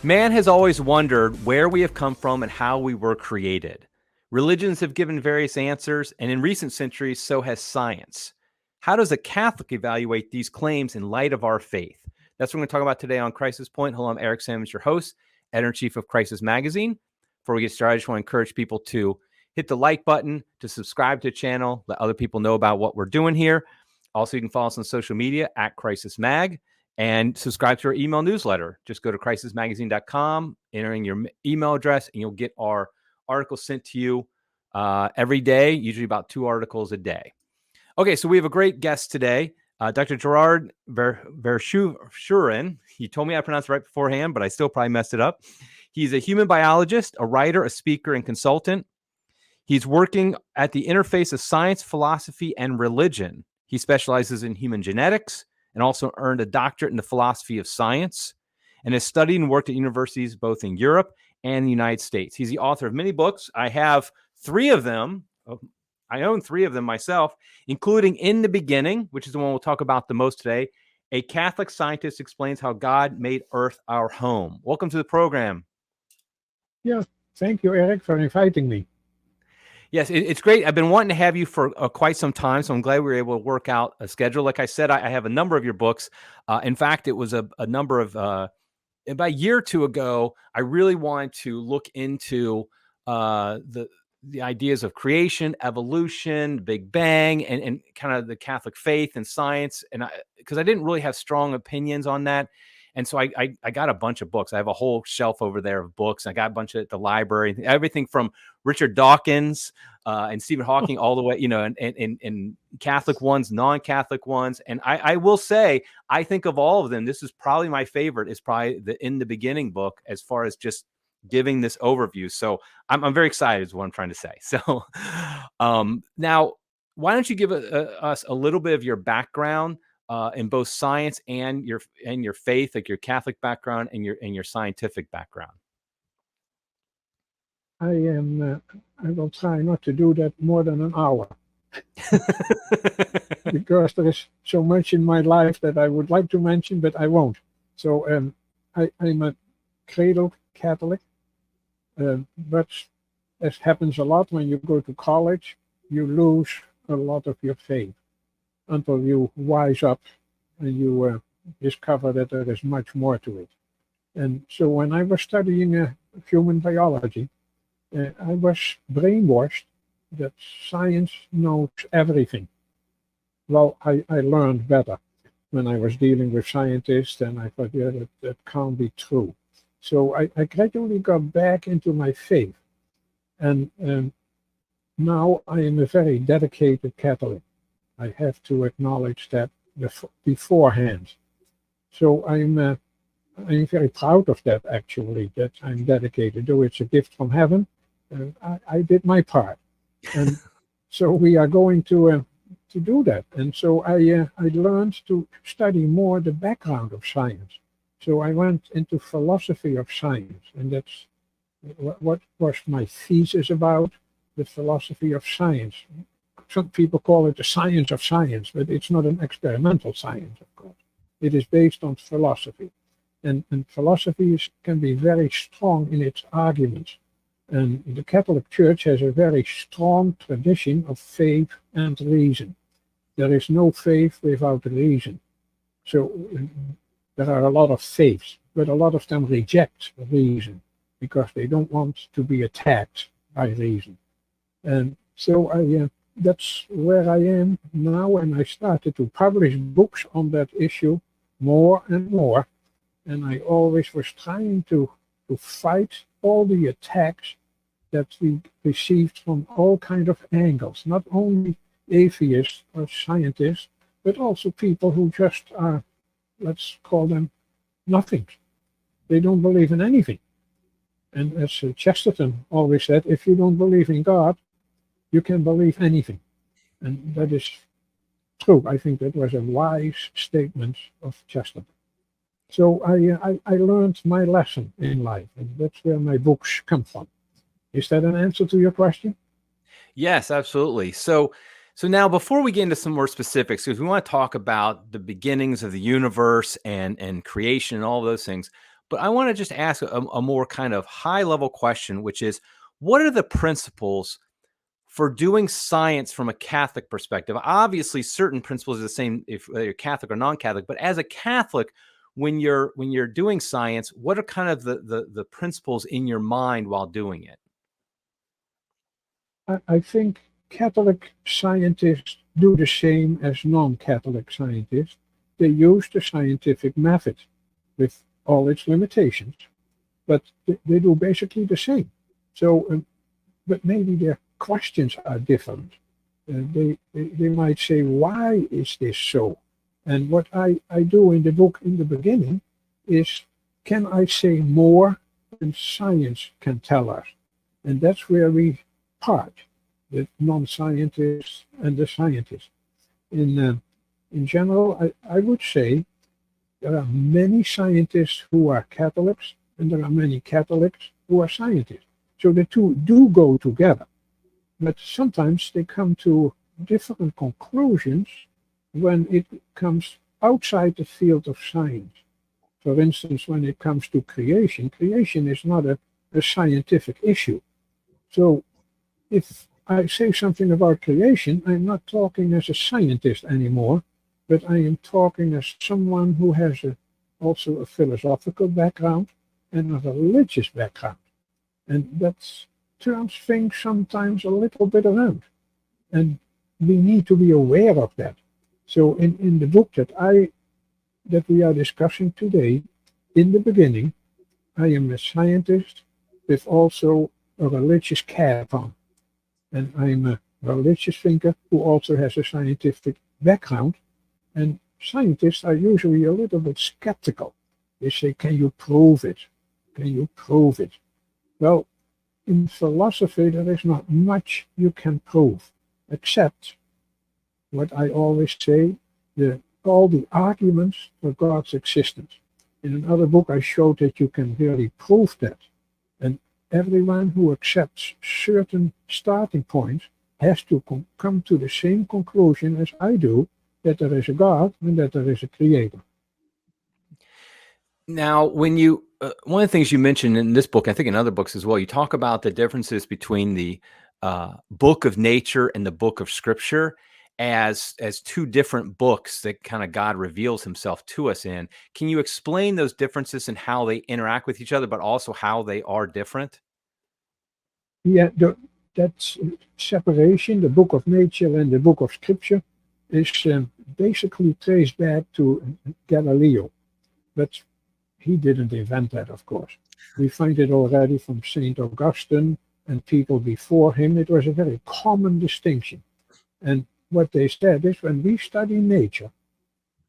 Man has always wondered where we have come from and how we were created. Religions have given various answers, and in recent centuries, so has science. How does a Catholic evaluate these claims in light of our faith? That's what we're going to talk about today on Crisis Point. Hello, I'm Eric Sammons, your host, editor-in-chief of Crisis Magazine. Before we get started, I just want to encourage people to hit the like button, to subscribe to the channel, let other people know about what we're doing here. Also, you can follow us on social media at Crisis Mag. And subscribe to our email newsletter. Just go to crisismagazine.com, entering your email address, and you'll get our articles sent to you every day, usually about 2 articles a day. Okay, so we have a great guest today, Dr. Gerard Verschuuren. He told me I pronounced it right beforehand, but I still probably messed it up. He's a human biologist, a writer, a speaker, and consultant. He's working at the interface of science, philosophy, and religion. He specializes in human genetics, and also earned a doctorate in the philosophy of science, and has studied and worked at universities both in Europe and the United States. He's the author of many books. I have 3 of them. I own 3 of them myself, including In the Beginning, which is the one we'll talk about the most today. A Catholic Scientist Explains How God Made Earth Our Home. Welcome to the program. Yeah, thank you, Eric, for inviting me. Yes, it's great. I've been wanting to have you for quite some time, so I'm glad we were able to work out a schedule. Like I said, I have a number of your books. In fact, it was a number of about a year or 2 ago. I really wanted to look into the ideas of creation, evolution, Big Bang, and kind of the Catholic faith and science, and because I didn't really have strong opinions on that. And so I got a bunch of books. I have a whole shelf over there of books. I got a bunch at the library, everything from Richard Dawkins and Stephen Hawking all the way, and Catholic ones, non-Catholic ones. And I will say, I think of all of them, this is probably my favorite, is probably the In the Beginning book, as far as just giving this overview. So I'm very excited is what I'm trying to say. So now, why don't you give us a little bit of your background in both science and your faith, like your Catholic background and your scientific background? I will try not to do that more than an hour. Because there is so much in my life that I would like to mention, but I won't. So I'm a cradle Catholic, but as happens a lot when you go to college, you lose a lot of your faith until you wise up and you discover that there is much more to it. And so when I was studying human biology, I was brainwashed that science knows everything. Well, I learned better when I was dealing with scientists, and I thought, yeah, that can't be true. So I gradually got back into my faith. And now I am a very dedicated Catholic. I have to acknowledge that beforehand. So I'm very proud of that, actually, that I'm dedicated. Though it's a gift from heaven, I did my part. And so we are going to do that. And so I learned to study more the background of science. So I went into philosophy of science, and that's what was my thesis about, the philosophy of science. Some people call it the science of science, but it's not an experimental science, of course. It is based on philosophy. And philosophy can be very strong in its arguments. And the Catholic Church has a very strong tradition of faith and reason. There is no faith without reason. So there are a lot of faiths, but a lot of them reject reason because they don't want to be attacked by reason. And so that's where I am now, and I started to publish books on that issue more and more. And I always was trying to fight all the attacks that we received from all kinds of angles, not only atheists or scientists, but also people who just are, let's call them, nothing. They don't believe in anything. And as Chesterton always said, if you don't believe in God, you can believe anything. And that is true. I think that was a wise statement of Chesterton. So I learned my lesson in life, and that's where my books come from. Is that an answer to your question? Yes, absolutely. So now, before we get into some more specifics, because we want to talk about the beginnings of the universe and creation and all those things, But I want to just ask a more kind of high level question, which is, what are the principles for doing science from a Catholic perspective? Obviously, certain principles are the same if you're Catholic or non-Catholic, but as a Catholic, when you're doing science, what are kind of the principles in your mind while doing it? I think Catholic scientists do the same as non-Catholic scientists. They use the scientific method with all its limitations, but they do basically the same. So, but maybe their questions are different. They might say, why is this so? And what I do in the book in the beginning is, can I say more than science can tell us? And that's where we part, the non-scientists and the scientists. In general, I would say there are many scientists who are Catholics, and there are many Catholics who are scientists. So the two do go together. But sometimes they come to different conclusions when it comes outside the field of science. For instance, when it comes to creation, creation is not a scientific issue. So if I say something about creation, I'm not talking as a scientist anymore, but I am talking as someone who has also a philosophical background and a religious background. And that turns things sometimes a little bit around. And we need to be aware of that. So in the book that we are discussing today, in the beginning, I am a scientist with also a religious cap on. And I'm a religious thinker who also has a scientific background. And scientists are usually a little bit skeptical. They say, can you prove it? Can you prove it? Well, in philosophy, there is not much you can prove, except what I always say, all the arguments for God's existence. In another book, I showed that you can really prove that. And everyone who accepts certain starting points has to come to the same conclusion as I do, that there is a God and that there is a creator. Now, when you one of the things you mentioned in this book, I think in other books as well, you talk about the differences between the book of nature and the book of scripture as two different books that kind of God reveals himself to us in. Can you explain those differences and how they interact with each other, but also how they are different? Yeah, that separation, the book of nature and the book of scripture, is basically traced back to Galileo. But he didn't invent that, of course. We find it already from St. Augustine and people before him. It was a very common distinction. And what they said is, when we study nature,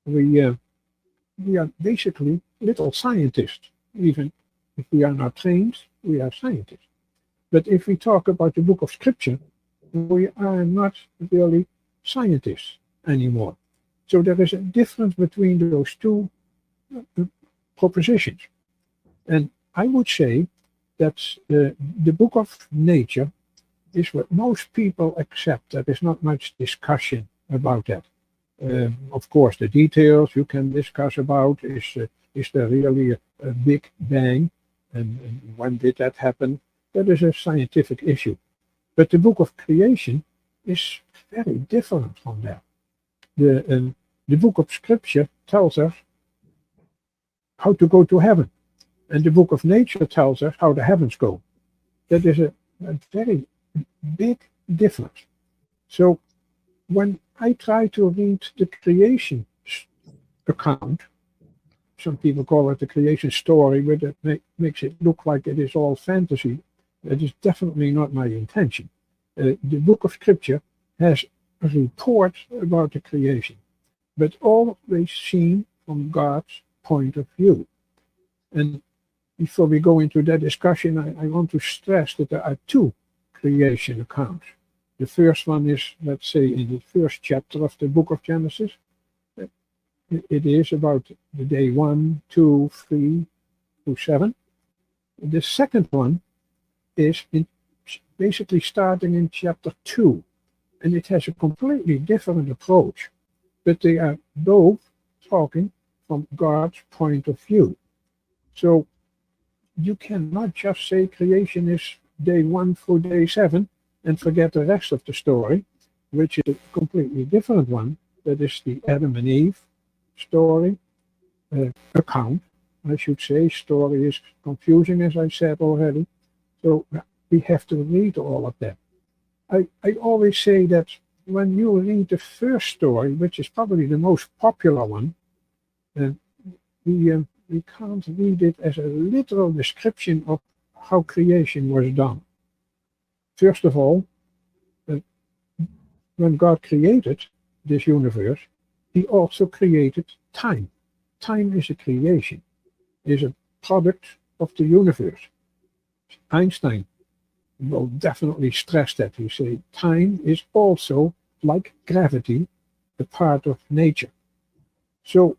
we are basically little scientists. Even if we are not trained, we are scientists. But if we talk about the book of scripture, we are not really scientists anymore. So there is a difference between those two propositions. And I would say that the book of nature is what most people accept. There is not much discussion about that. Of course, the details you can discuss about, is there really a big bang, and when did that happen? That is a scientific issue. But the book of creation is very different from that. The book of scripture tells us how to go to heaven, and the book of nature tells us how the heavens go. That is a very big difference. So when I try to read the creation account, some people call it the creation story, but it makes it look like it is all fantasy. That is definitely not my intention. The book of scripture has a report about the creation, but always seen from God's point of view. And before we go into that discussion, I want to stress that there are two creation accounts. The first one is, let's say, in the first chapter of the book of Genesis. It is about the day 1, 2, 3 to 7. The second one is basically starting in chapter 2, and it has a completely different approach, but they are both talking from God's point of view. So you cannot just say creation is day 1 through day 7 and forget the rest of the story, which is a completely different one. That is the Adam and Eve story, account, I should say. Story is confusing, as I said already. So we have to read all of that. I always say that when you read the first story, which is probably the most popular one, we can't read it as a literal description of how creation was done. First of all, when God created this universe, he also created time. Time is a creation, is a product of the universe. Einstein will definitely stress that. He say time is also, like gravity, a part of nature. So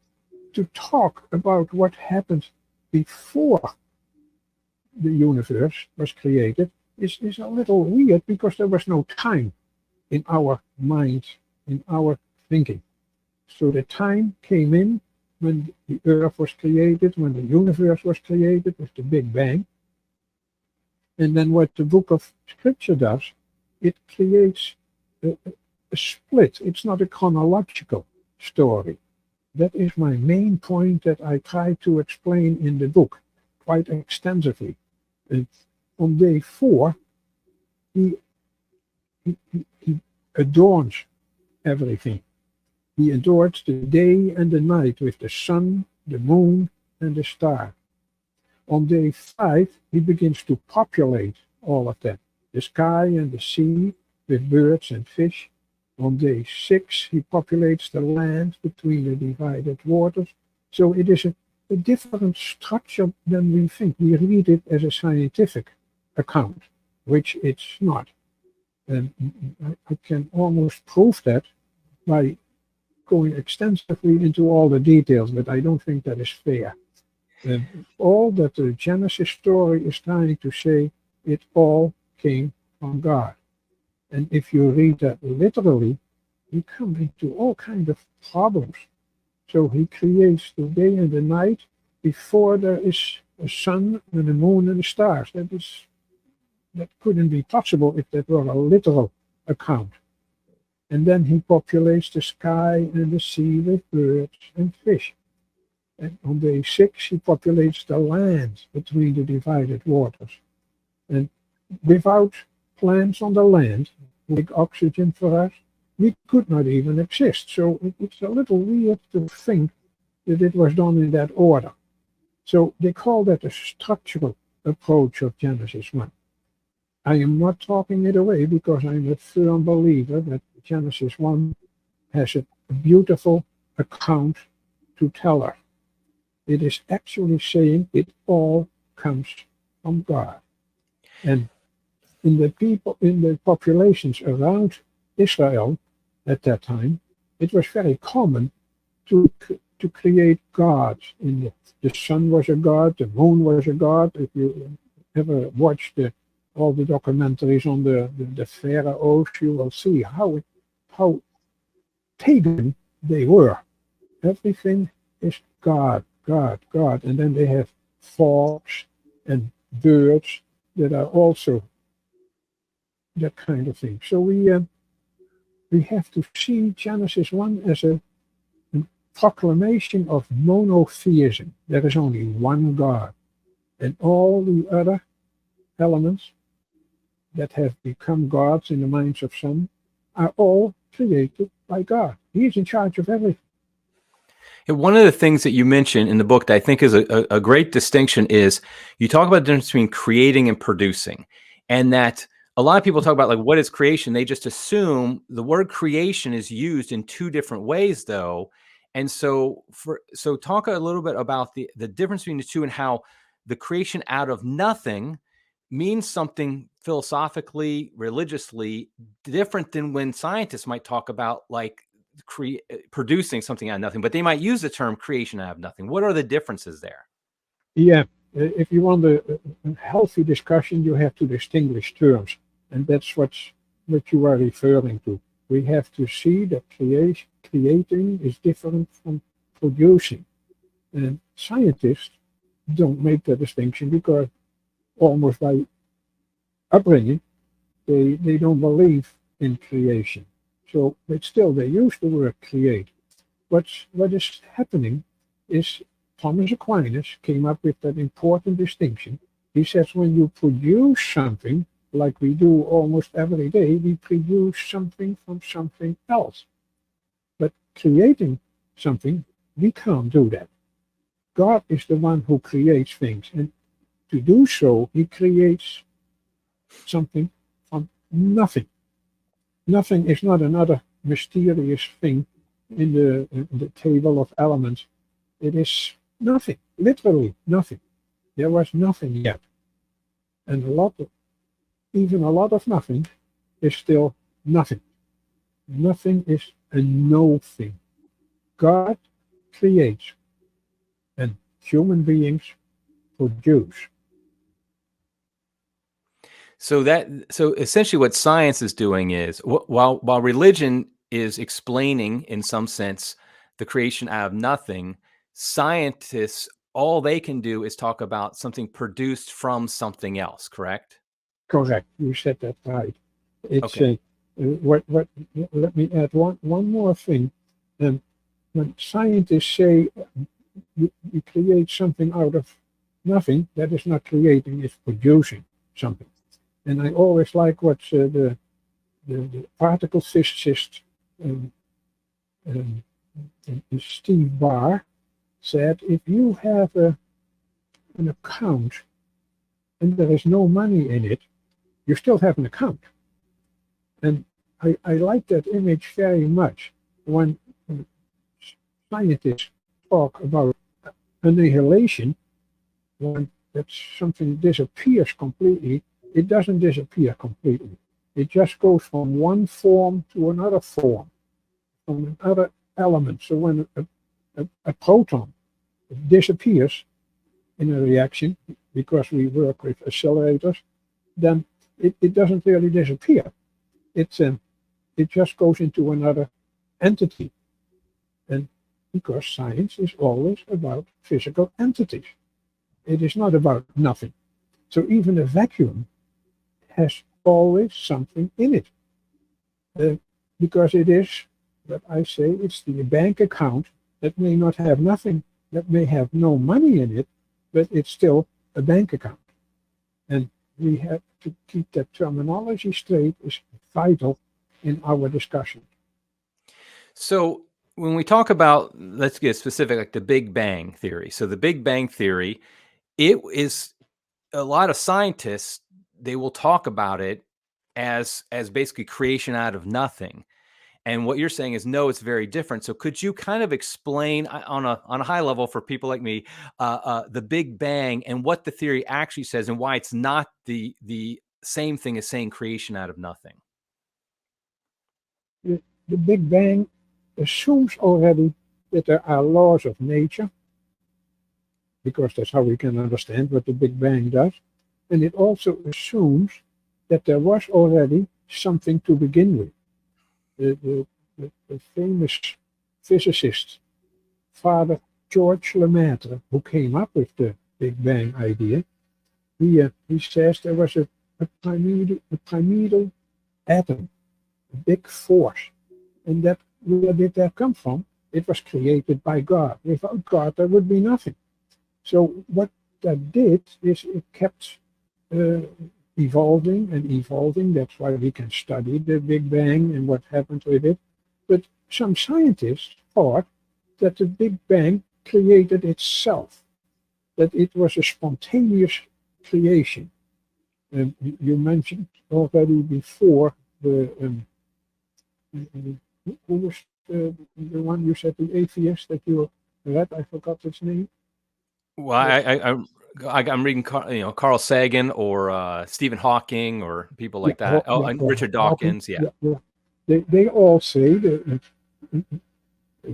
to talk about what happened before the universe was created is a little weird, because there was no time in our mind, in our thinking. So the time came in when the earth was created, when the universe was created with the Big Bang. And then what the book of Scripture does, it creates a split. It's not a chronological story. That is my main point that I try to explain in the book quite extensively. And on day 4, he adorns everything. He adorns the day and the night with the sun, the moon, and the star. On day 5, he begins to populate all of that, the sky and the sea with birds and fish. On day 6, he populates the land between the divided waters. So it is a different structure than we think. We read it as a scientific account, which it's not. And I can almost prove that by going extensively into all the details, but I don't think that is fair. All that the Genesis story is trying to say, it all came from God. And if you read that literally, you come into all kinds of problems. So he creates the day and the night before there is a sun and a moon and the stars. That couldn't be possible if that were a literal account. And then he populates the sky and the sea with birds and fish. And on day 6, he populates the land between the divided waters. And without plants on the land, like oxygen for us, we could not even exist. So it's a little weird to think that it was done in that order. So they call that a structural approach of Genesis 1. I am not talking it away, because I'm a firm believer that Genesis 1 has a beautiful account to tell us. It is actually saying it all comes from God. And in the populations around Israel at that time, it was very common to create gods. The sun was a god, the moon was a god. If you ever watched all the documentaries on the pharaohs, you will see how pagan they were. Everything is God, God, God. And then they have frogs and birds that are also that kind of thing. So we have to see Genesis 1 as a proclamation of monotheism. There is only one God. And all the other elements that have become gods in the minds of some are all created by God. He is in charge of everything. And one of the things that you mentioned in the book that I think is a great distinction is you talk about the difference between creating and producing. And that a lot of people talk about, like, what is creation? They just assume the word creation is used in 2 different ways, though. And so talk a little bit about the difference between the 2, and how the creation out of nothing means something philosophically, religiously different than when scientists might talk about, like, producing something out of nothing, but they might use the term creation out of nothing. What are the differences there? Yeah, if you want a healthy discussion, you have to distinguish terms, and that's what you are referring to. We have to see that creating is different from producing. And scientists don't make the distinction because almost by upbringing, they don't believe in creation. So, but still, they use the word create. What is happening is Thomas Aquinas came up with that important distinction. He says when you produce something, like we do almost every day, we produce something from something else. But creating something, we can't do that. God is the one who creates things, and to do so, he creates something from nothing. Nothing is not another mysterious thing in the table of elements. It is nothing, literally nothing. There was nothing yet. And even a lot of nothing is still nothing. Nothing is a no thing. God creates, and human beings produce. So essentially what science is doing is while religion is explaining in some sense the creation out of nothing, scientists, all they can do is talk about something produced from something else, correct? Correct. You said that right. It's okay. Let me add one more thing. When scientists say you create something out of nothing, that is not creating, it's producing something. And I always like what the particle physicist Steve Barr said: if you have an account and there is no money in it, you still have an account. And I like that image very much. When scientists talk about annihilation, when that something disappears completely, it doesn't disappear completely. It just goes from one form to another form, from another element. So when a proton disappears in a reaction, because we work with accelerators, then it doesn't really disappear. It just goes into another entity. And because science is always about physical entities. It is not about nothing. So even a vacuum has always something in it. Because it is, what I say, it's the bank account that may not have nothing, that may have no money in it, but it's still a bank account. And we have to keep that terminology straight, is vital in our discussion. So when we talk about, let's get specific, like the Big Bang Theory. So the Big Bang Theory, it is a lot of scientists, they will talk about it as basically creation out of nothing. And what you're saying is, no, it's very different. So could you kind of explain on a high level for people like me, the Big Bang and what the theory actually says and why it's not the same thing as saying creation out of nothing? The Big Bang assumes already that there are laws of nature, because that's how we can understand what the Big Bang does. And it also assumes that there was already something to begin with. The famous physicist, Father George Lemaitre, who came up with the Big Bang idea, he says there was a primordial atom, a big force. And that, where did that come from? It was created by God. Without God, there would be nothing. So what that did is it kept evolving and evolving. That's why we can study the Big Bang and what happened with it. But some scientists thought that the Big Bang created itself, that it was a spontaneous creation. You mentioned already before who was the one you said, the atheist that you read? I forgot his name. Well, I'm reading, Carl Sagan or Stephen Hawking or people like that. And Richard Dawkins. Yeah. They all say that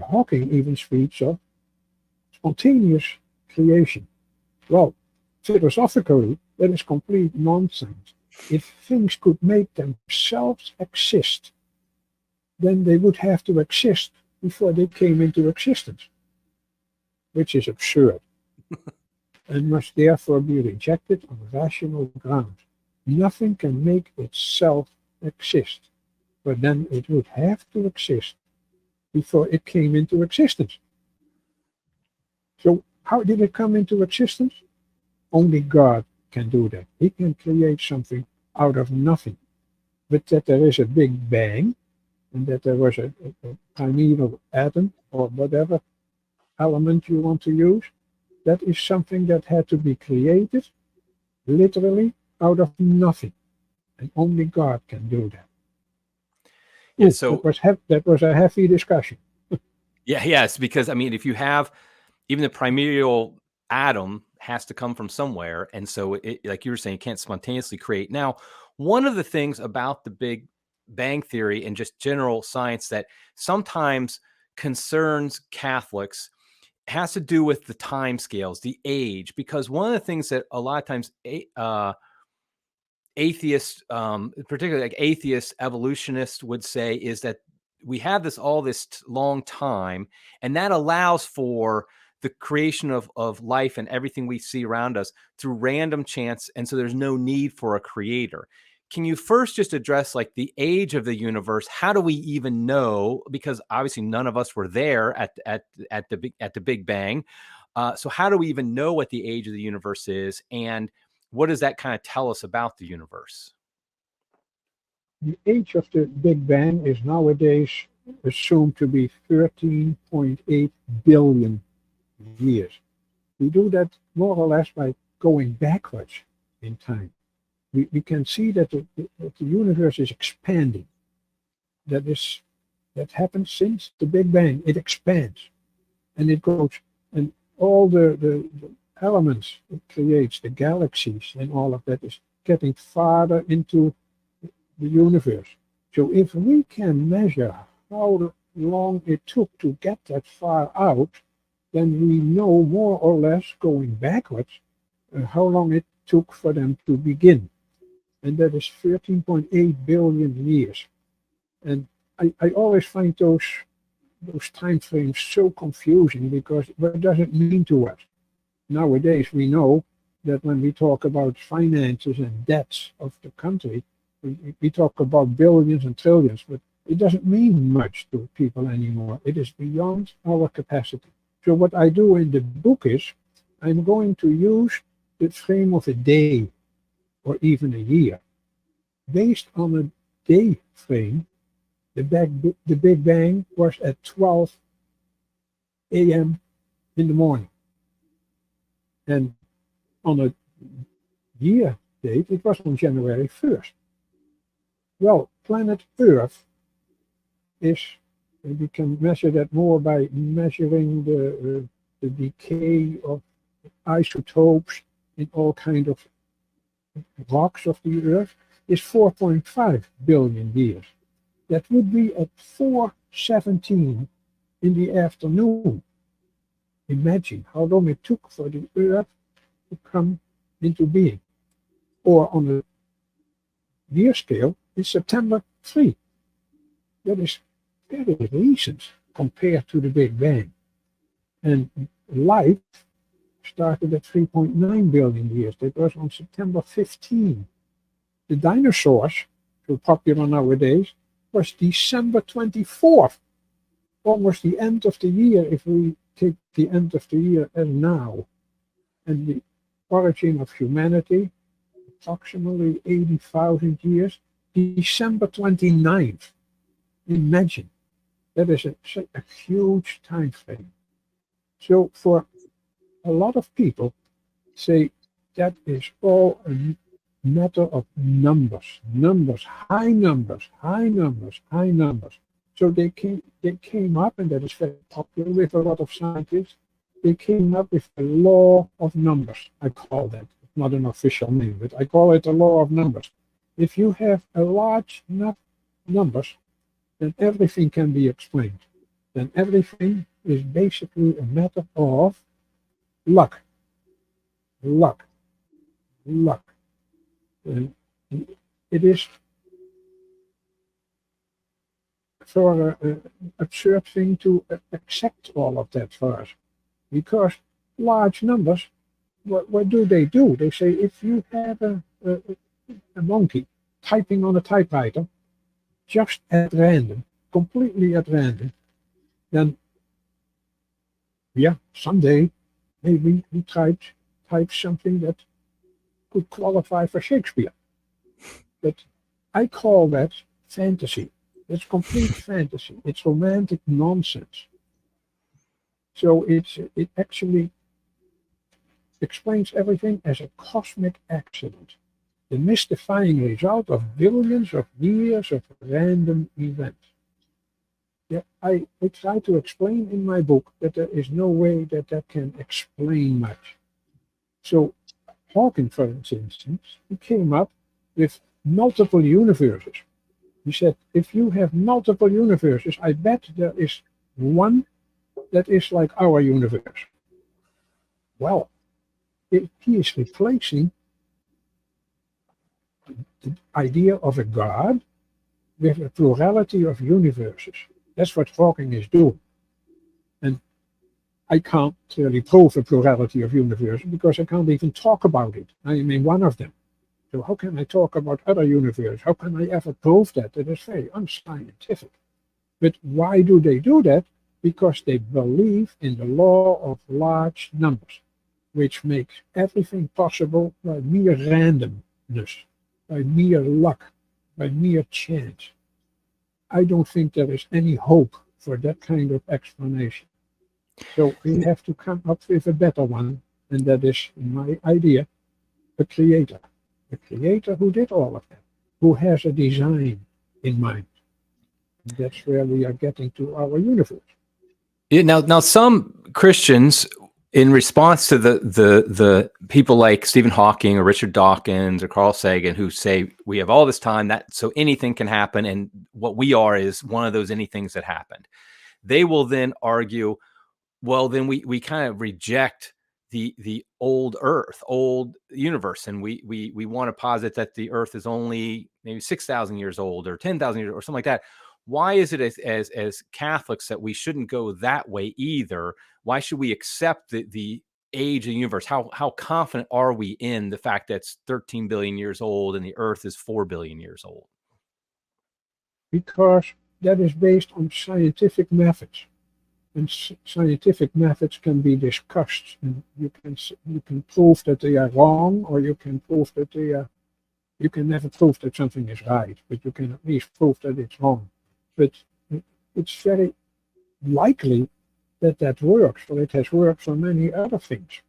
Hawking even speaks of spontaneous creation. Well, philosophically, that is complete nonsense. If things could make themselves exist, then they would have to exist before they came into existence, which is absurd. and must therefore be rejected on rational ground. Nothing can make itself exist, but then it would have to exist before it came into existence. So how did it come into existence? Only God can do that. He can create something out of nothing. But that there is a big bang, and that there was a primeval atom, or whatever element you want to use, that is something that had to be created, literally, out of nothing. And only God can do that. Yeah, Ooh, so that was a heavy discussion. yes, because I mean, if you have even the primordial atom has to come from somewhere, and so it, like you were saying, can't spontaneously create. Now, one of the things about the Big Bang Theory and just general science that sometimes concerns Catholics has to do with the time scales, the age, because one of the things that a lot of times atheists, particularly like atheist evolutionists, would say is that we have this long time, and that allows for the creation of life and everything we see around us through random chance, and so there's no need for a creator. Can you first just address like the age of the universe? How do we even know? Because obviously none of us were there at the Big Bang. So how do we even know what the age of the universe is, and what does that kind of tell us about the universe? The age of the Big Bang is nowadays assumed to be 13.8 billion years. We do that more or less by going backwards in time. We can see that that the universe is expanding. That happens since the Big Bang. It expands, and it goes, and all the elements it creates, the galaxies and all of that, is getting farther into the universe. So if we can measure how long it took to get that far out, then we know more or less, going backwards, how long it took for them to begin. And that is 13.8 billion years. And I always find those time frames so confusing, because what does it mean to us? Nowadays we know that when we talk about finances and debts of the country, we talk about billions and trillions, but it doesn't mean much to people anymore. It is beyond our capacity. So what I do in the book is, I'm going to use the frame of a day or even a year. Based on a day frame, the Big Bang was at 12 a.m. in the morning. And on a year date, it was on January 1st. Well, planet Earth is, we can measure that more by measuring the decay of isotopes in all kinds of rocks of the Earth, is 4.5 billion years. That would be at 4:17 in the afternoon. Imagine how long it took for the Earth to come into being. Or on a year scale, it's September 3. That is very recent compared to the Big Bang. And life started at 3.9 billion years. That was on September 15. The dinosaurs, so popular nowadays, was December 24th, almost the end of the year, if we take the end of the year as now. And the origin of humanity, approximately 80,000 years, December 29th. Imagine, that is a huge time frame. So for a lot of people, say that is all a matter of numbers, high numbers, high numbers, high numbers. So they came up, and that is very popular with a lot of scientists, they came up with the law of numbers. I call that, not an official name, but I call it the law of numbers. If you have a large enough numbers, then everything can be explained. Then everything is basically a matter of luck, luck, luck. And it is for an absurd thing to accept all of that for us, because large numbers, what do? They say if you have a monkey typing on a typewriter, just at random, completely at random, then yeah, someday maybe he types something that could qualify for Shakespeare. But I call that fantasy. It's complete fantasy. It's romantic nonsense. So it actually explains everything as a cosmic accident, the mystifying result of billions of years of random events. Yeah, I try to explain in my book that there is no way that can explain much. So Hawking, for instance, he came up with multiple universes. He said, if you have multiple universes, I bet there is one that is like our universe. Well, he is replacing the idea of a God with a plurality of universes. That's what Hawking is doing. And I can't really prove a plurality of universes because I can't even talk about it. I am in one of them. So how can I talk about other universes? How can I ever prove that? It is very unscientific. But why do they do that? Because they believe in the law of large numbers, which makes everything possible by mere randomness, by mere luck, by mere chance. I don't think there is any hope for that kind of explanation. So we have to come up with a better one, and that is, in my idea, a creator. A creator who did all of that, who has a design in mind. And that's where we are getting to our universe. Yeah, now some Christians, in response to the people like Stephen Hawking or Richard Dawkins or Carl Sagan, who say we have all this time that so anything can happen, and what we are is one of those anythings that happened. They will then argue, well, then we kind of reject the old Earth, old universe, and we want to posit that the Earth is only maybe 6,000 years old or 10,000 years or something like that. Why is it as Catholics that we shouldn't go that way either? Why should we accept the age of the universe? How confident are we in the fact that it's 13 billion years old and the Earth is 4 billion years old? Because that is based on scientific methods. And scientific methods can be discussed, and you can prove that they are wrong, or you can prove that they are. You can never prove that something is right, but you can at least prove that it's wrong. But it's very likely that works, or it has worked for many other things.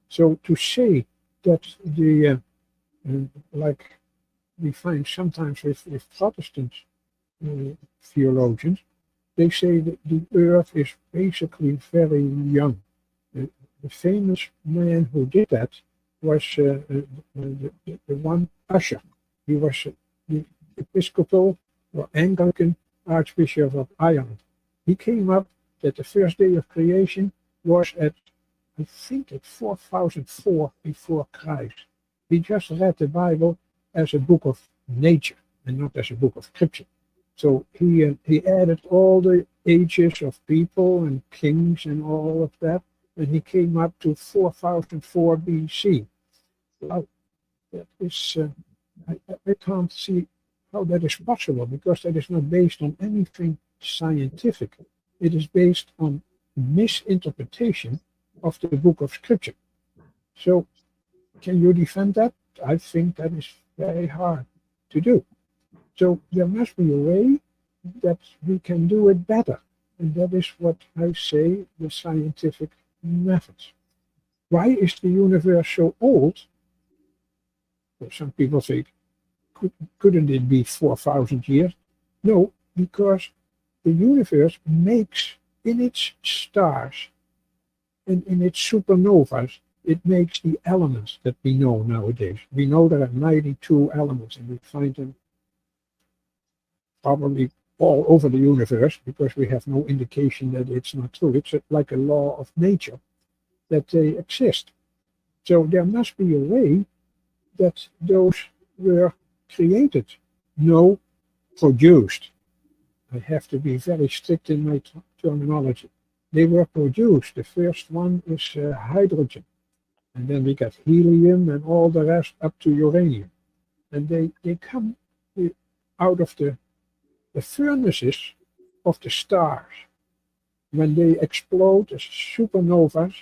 So to say that like we find sometimes with Protestant theologians, they say that the Earth is basically very young. The famous man who did that was the one Usher. He was the Episcopal or Anglican Archbishop of Ireland. He came up that the first day of creation was at, I think, at 4004 before Christ. He just read the Bible as a book of nature and not as a book of scripture. So he added all the ages of people and kings and all of that, and he came up to 4004 BC. Well, that is, I can't see how that is possible, because that is not based on anything scientific. It is based on misinterpretation of the book of scripture. So can you defend that? I think that is very hard to do. So there must be a way that we can do it better. And that is what I say, the scientific methods. Why is the universe so old? Well, some people say, couldn't it be 4,000 years? No, because the universe makes in its stars and in its supernovas, it makes the elements that we know nowadays. We know there are 92 elements, and we find them probably all over the universe, because we have no indication that it's not true. It's like a law of nature that they exist. So there must be a way that those were created, no, produced. I have to be very strict in my terminology. They were produced. The first one is hydrogen. And then we get helium and all the rest up to uranium. And they come out of the furnaces of the stars. When they explode as supernovas,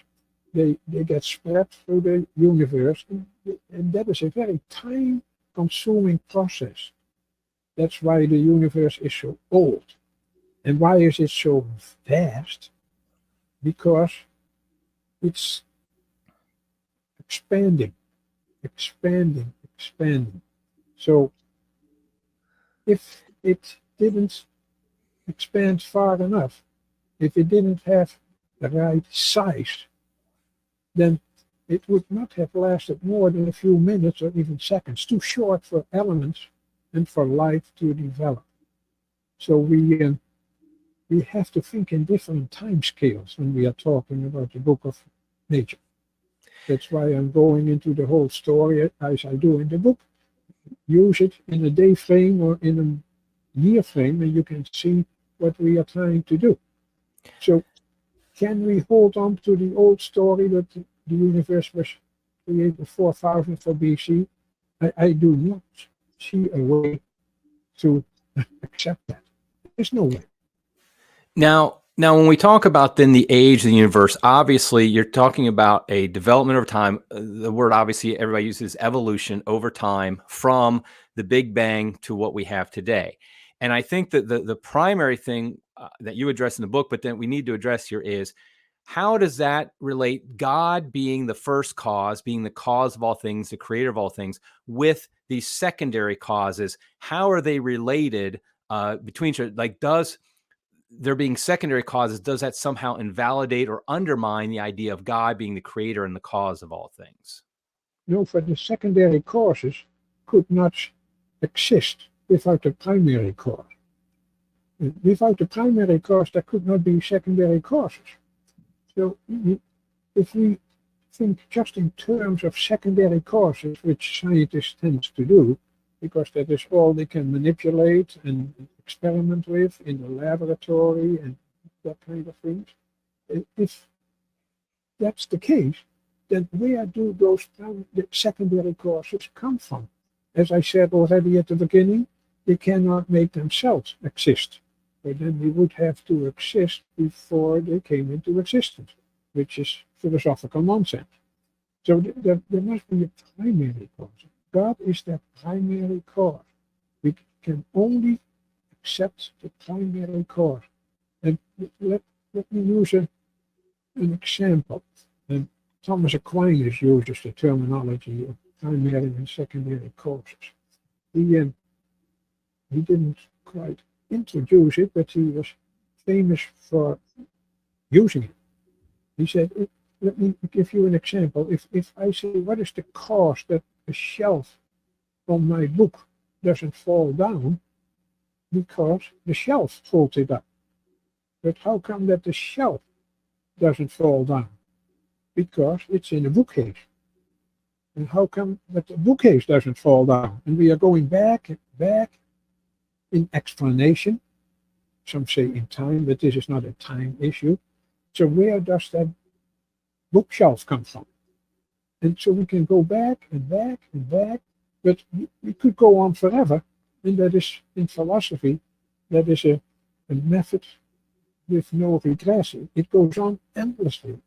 they get spread through the universe. And that is a very time-consuming process. That's why the universe is so old. And why is it so vast? Because it's expanding. So if it didn't expand far enough, if it didn't have the right size, then it would not have lasted more than a few minutes or even seconds, too short for elements and for life to develop. So we have to think in different time scales when we are talking about the book of nature. That's why I'm going into the whole story as I do in the book. Use it in a day frame or in a year frame, and you can see what we are trying to do. So can we hold on to the old story that the universe was created 4,000 for BC? I do not see a way to accept that. There's no way. Now, when we talk about then the age of the universe, obviously you're talking about a development over time. The word obviously everybody uses evolution over time from the Big Bang to what we have today. And I think that the primary thing that you address in the book, but then we need to address here is, how does that relate, God being the first cause, being the cause of all things, the creator of all things, with these secondary causes? How are they related between each other? Like, does there being secondary causes, does that somehow invalidate or undermine the idea of God being the creator and the cause of all things? No, for the secondary causes could not exist without the primary cause. Without the primary cause, there could not be secondary causes. So if we think just in terms of secondary causes, which scientists tend to do, because that is all they can manipulate and experiment with in the laboratory and that kind of things. If that's the case, then where do those secondary causes come from? As I said already at the beginning, they cannot make themselves exist. But then they would have to exist before they came into existence, which is philosophical nonsense. So there must be a primary cause. God is that primary cause. We can only accept the primary cause. And let me use an example. And Thomas Aquinas uses the terminology of primary and secondary causes. He didn't quite introduce it, but he was famous for using it. He said, let me give you an example. If I say, what is the cause that the shelf on my book doesn't fall down? Because the shelf holds it up. But how come that the shelf doesn't fall down? Because it's in a bookcase. And how come that the bookcase doesn't fall down? And we are going back and back in explanation. Some say in time, but this is not a time issue. So where does that bookshelf come from? And so we can go back and back and back, but we could go on forever. And that is, in philosophy, that is a method with no regress. It goes on endlessly.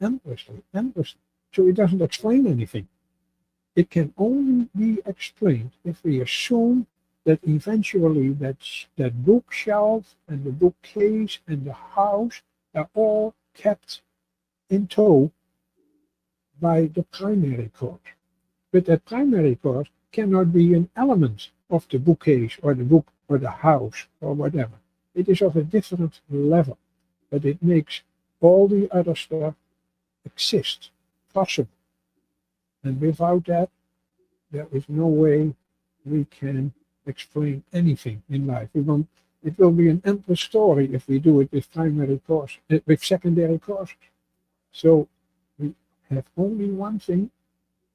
So it doesn't explain anything. It can only be explained if we assume that eventually that bookshelf and the bookcase and the house are all kept in tow by the primary cause. But that primary cause cannot be an element of the bookcase or the book or the house or whatever. It is of a different level, but it makes all the other stuff exist, possible. And without that, there is no way we can explain anything in life. It will be an endless story if we do it with primary cause, with secondary causes. So we have only one thing,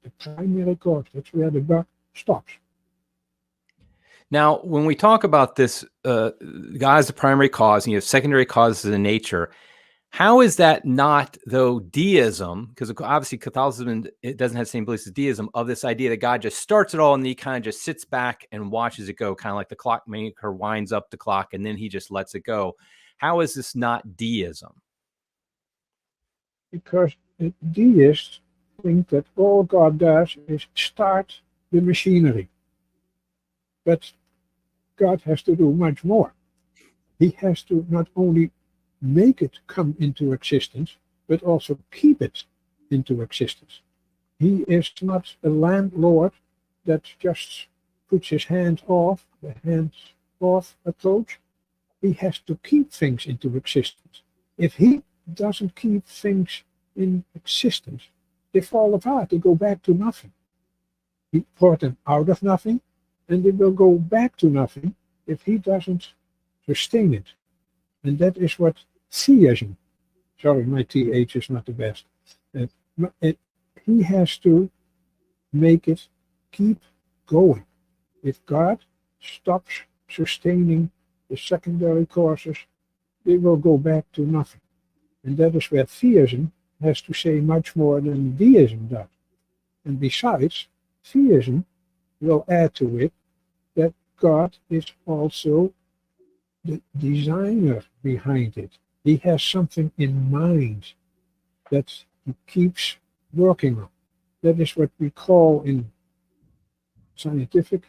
the primary cause. That's where the buck stops. Now, when we talk about this, God is the primary cause, and you have secondary causes in nature, How is that not, though, deism? Because obviously Catholicism, it doesn't have the same beliefs as deism, of this idea that God just starts it all and then he kind of just sits back and watches it go, kind of like the clockmaker winds up the clock and then he just lets it go. How is this not deism? Because deists think that all God does is start the machinery. But God has to do much more. He has to not only make it come into existence, but also keep it into existence. He is not a landlord that just puts his hands off, the hands-off approach. He has to keep things into existence. If he doesn't keep things in existence, they fall apart, they go back to nothing. He brought them out of nothing, and they will go back to nothing if he doesn't sustain it. And that is what theism, sorry, my TH is not the best. He has to make it keep going. If God stops sustaining the secondary causes, they will go back to nothing. And that is where theism has to say much more than deism does. And besides, theism will add to it that God is also the designer behind it. He has something in mind that he keeps working on. That is what we call in scientific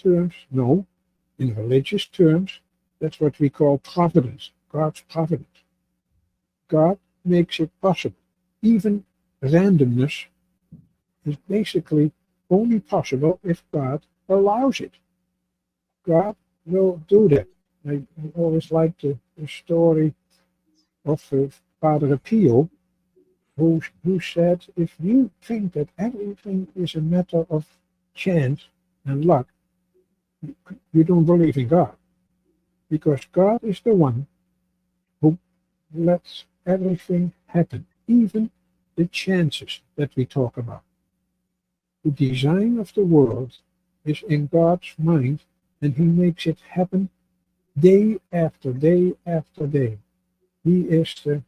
terms, no, in religious terms, that's what we call providence, God's providence. God makes it possible. Even randomness is basically only possible if God allows it. God will do that. I always like the story of Father Pio, who said, if you think that everything is a matter of chance and luck, you don't believe in God. Because God is the one who lets everything happen, even the chances that we talk about. The design of the world is in God's mind, and he makes it happen day after day after day. He is the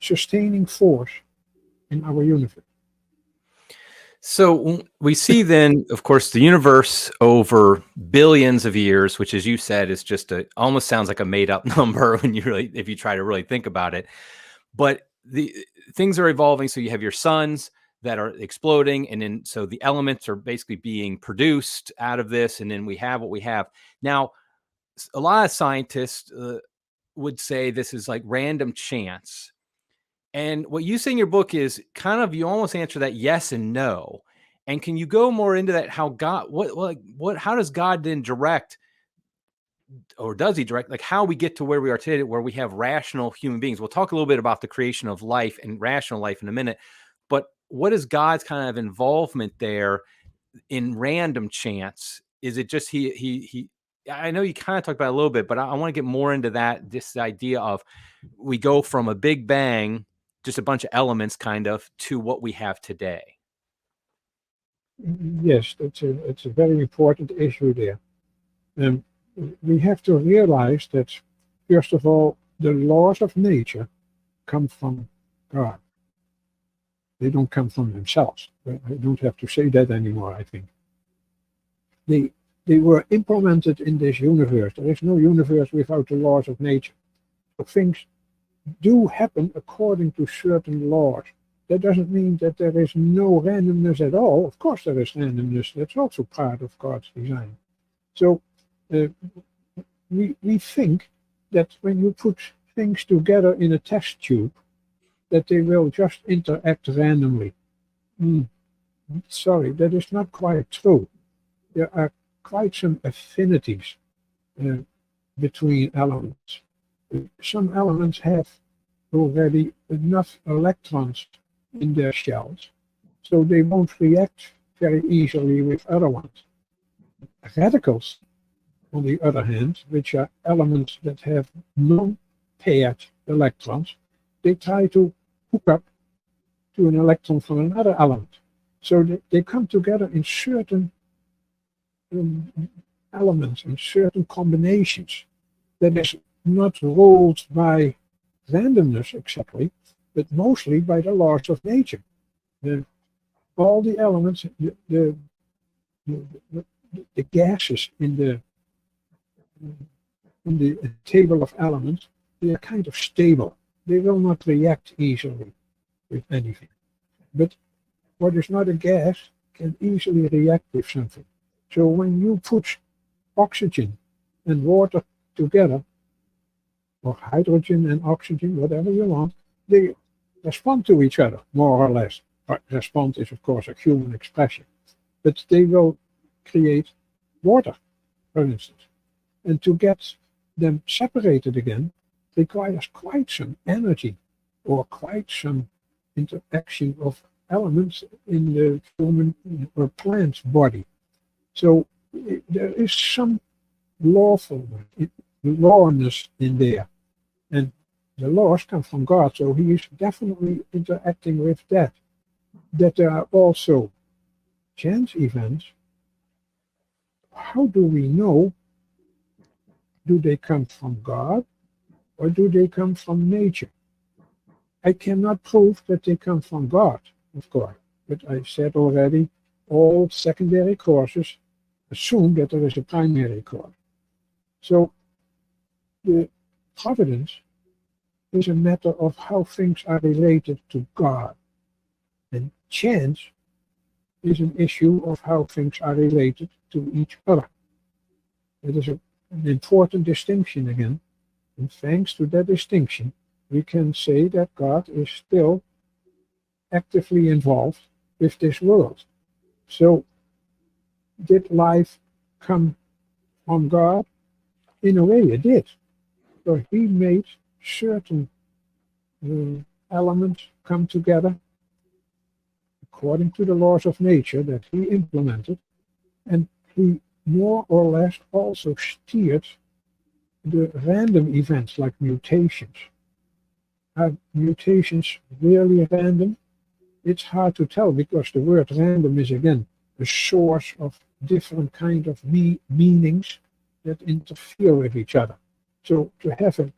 sustaining force in our universe. So we see then, of course, the universe over billions of years, which, as you said, is just almost sounds like a made up number when if you try to really think about it. But the things are evolving. So you have your suns that are exploding, and then so the elements are basically being produced out of this, and then we have what we have now. A lot of scientists would say this is like random chance. And what you say in your book is kind of, you almost answer that yes and no. And can you go more into that? How God, how does God then direct, or does he direct, like how we get to where we are today, where we have rational human beings? We'll talk a little bit about the creation of life and rational life in a minute. But what is God's kind of involvement there in random chance? Is it just he I know you kind of talked about it a little bit, but I want to get more into that, this idea of we go from a big bang, just a bunch of elements kind of, to what we have today. Yes, it's a very important issue there. We have to realize that, first of all, the laws of nature come from God. They don't come from themselves. I don't have to say that anymore, I think. They were implemented in this universe. There is no universe without the laws of nature. So things do happen according to certain laws. That doesn't mean that there is no randomness at all. Of course there is randomness. That's also part of God's design. So we think that when you put things together in a test tube, that they will just interact randomly. Sorry, that is not quite true. There are quite some affinities between elements. Some elements have already enough electrons in their shells, so they won't react very easily with other ones. Radicals, on the other hand, which are elements that have non-paired electrons, they try to hook up to an electron from another element. So they come together in certain elements, in certain combinations, that is not ruled by randomness exactly, but mostly by the laws of nature. All the elements, the gases in the table of elements, they are kind of stable. They will not react easily with anything. But what is not a gas can easily react with something. So when you put oxygen and water together, or hydrogen and oxygen, whatever you want, they respond to each other, more or less. Respond is, of course, a human expression. But they will create water, for instance. And to get them separated again requires quite some energy or quite some interaction of elements in the human or plant's body. So there is some lawness in there. And the laws come from God, so he is definitely interacting with that. That there are also chance events. How do we know? Do they come from God or do they come from nature? I cannot prove that they come from God, of course, but I said already, all secondary causes assume that there is a primary cause. So the providence is a matter of how things are related to God. And chance is an issue of how things are related to each other. It is an important distinction again. And thanks to that distinction, we can say that God is still actively involved with this world. So, did life come from God? In a way, it did. So he made certain elements come together according to the laws of nature that he implemented, and he more or less also steered the random events like mutations. Are mutations really random? It's hard to tell because the word random is again a source of different kind of meanings that interfere with each other. So to have a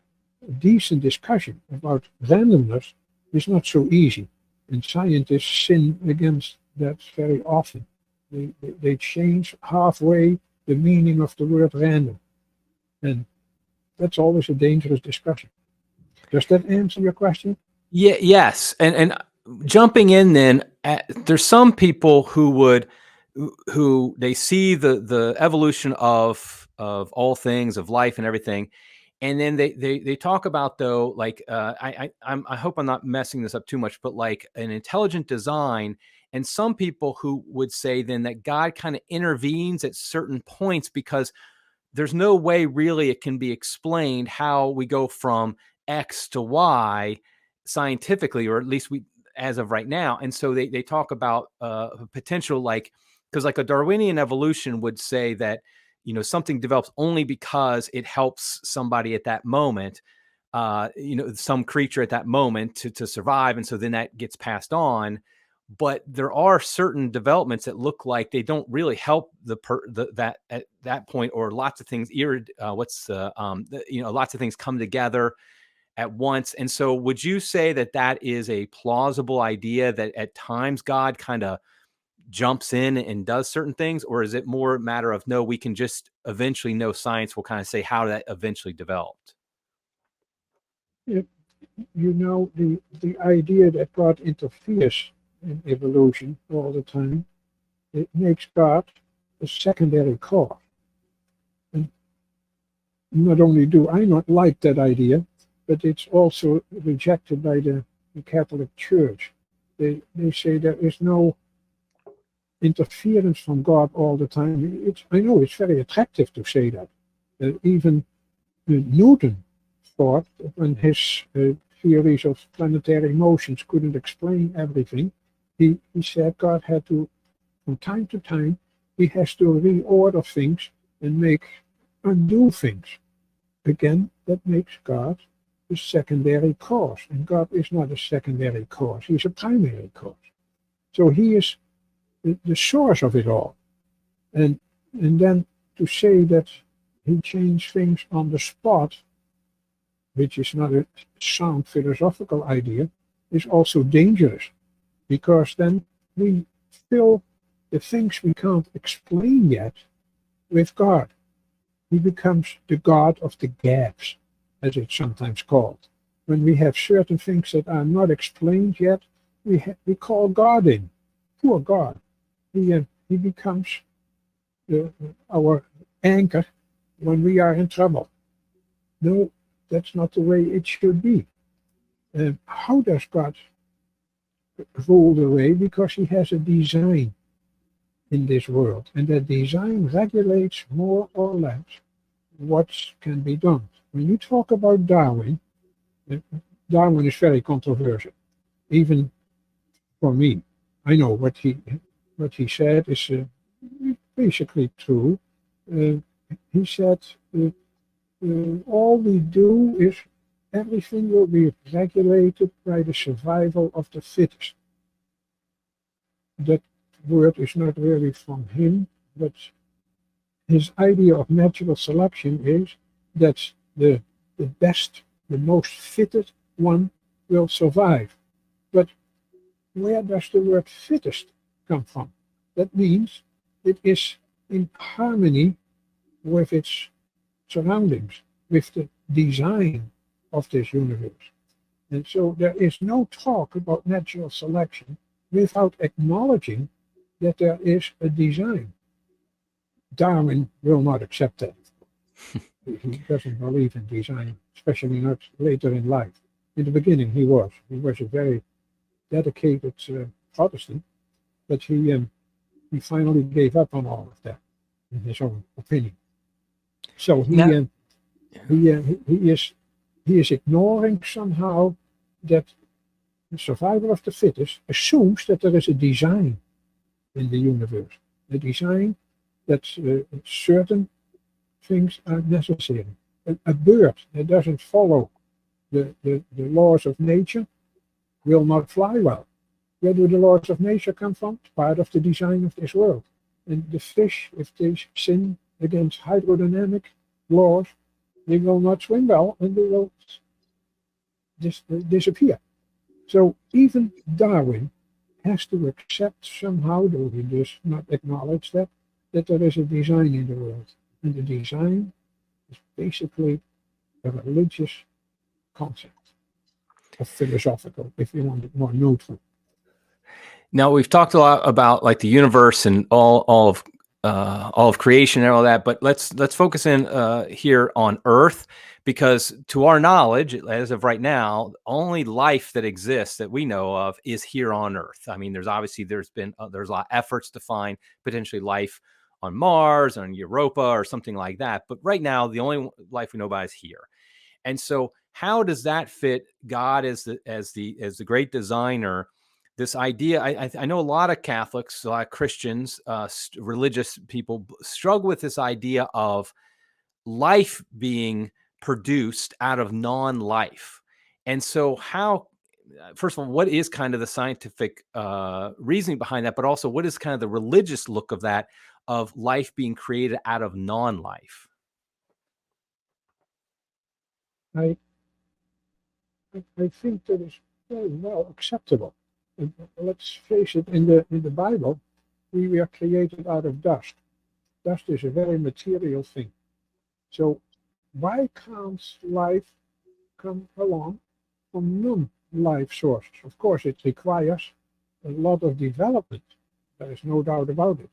decent discussion about randomness is not so easy. And scientists sin against that very often. They change halfway the meaning of the word random. And that's always a dangerous discussion. Does that answer your question? Yeah, yes. And jumping in then, there's some people who they see the evolution of all things, of life and everything, and then they talk about, though, like I hope I'm not messing this up too much, but like an intelligent design, and some people who would say then that God kind of intervenes at certain points because there's no way really it can be explained how we go from X to Y scientifically, or at least we as of right now. And so they talk about potential, like, because like a Darwinian evolution would say that, you know, something develops only because it helps somebody at that moment, you know, some creature at that moment to survive. And so then that gets passed on. But there are certain developments that look like they don't really help that at that point, or lots of things, you know, lots of things come together at once. And so would you say that that is a plausible idea, that at times God kind of jumps in and does certain things, or is it more a matter of, no, we can just eventually know, science will kind of say how that eventually developed? You know, the idea that God interferes in evolution all the time, it makes God a secondary cause. And not only do I not like that idea, but it's also rejected by the Catholic Church. They say there is no interference from God all the time. I know it's very attractive to say that. Even Newton thought that when his theories of planetary motions couldn't explain everything, he said God had to, from time to time, he has to reorder things and undo things. Again, that makes God a secondary cause. And God is not a secondary cause, he's a primary cause. So he is the source of it all. And then to say that he changed things on the spot, which is not a sound philosophical idea, is also dangerous, because then we fill the things we can't explain yet with God. He becomes the God of the gaps, as it's sometimes called. When we have certain things that are not explained yet, we call God in. Poor God. He becomes our anchor when we are in trouble. No, that's not the way it should be. How does God rule the way? Because he has a design in this world, and that design regulates more or less what can be done. When you talk about Darwin, Darwin is very controversial, even for me. I know what he said is basically true. He said all we do is everything will be regulated by the survival of the fittest. That word is not really from him, but his idea of natural selection is that the best, the most fitted one will survive. But where does the word fittest come from? That means it is in harmony with its surroundings, with the design of this universe. And so there is no talk about natural selection without acknowledging that there is a design. Darwin will not accept that. He doesn't believe in design, especially not later in life. In the beginning he was a very dedicated Protestant, but he finally gave up on all of that in his own opinion. So he is ignoring somehow that the survival of the fittest assumes that there is a design in the universe, a design that certain things are necessary. A bird that doesn't follow the laws of nature will not fly well. Where do the laws of nature come from? It's part of the design of this world. And the fish, if they sin against hydrodynamic laws, they will not swim well and they will disappear. So even Darwin has to accept somehow, though he does not acknowledge that there is a design in the world. And the design is basically a religious concept, a philosophical, if you want it more neutral. Now we've talked a lot about like the universe and all of creation and all that, but let's focus in here on Earth, because to our knowledge, as of right now, only life that exists that we know of is here on Earth. I mean, there's a lot of efforts to find potentially life on Mars, on Europa, or something like that. But right now, the only life we know about is here. And so, how does that fit God as the great designer? This idea, I know a lot of Catholics, a lot of Christians, religious people struggle with this idea of life being produced out of non-life. And so first of all, what is kind of the scientific reasoning behind that, but also what is kind of the religious look of that, of life being created out of non-life? I think that is very well acceptable. And let's face it, in the Bible, we were created out of dust. Dust is a very material thing. So why can't life come along from non-life sources? Of course, it requires a lot of development. There is no doubt about it.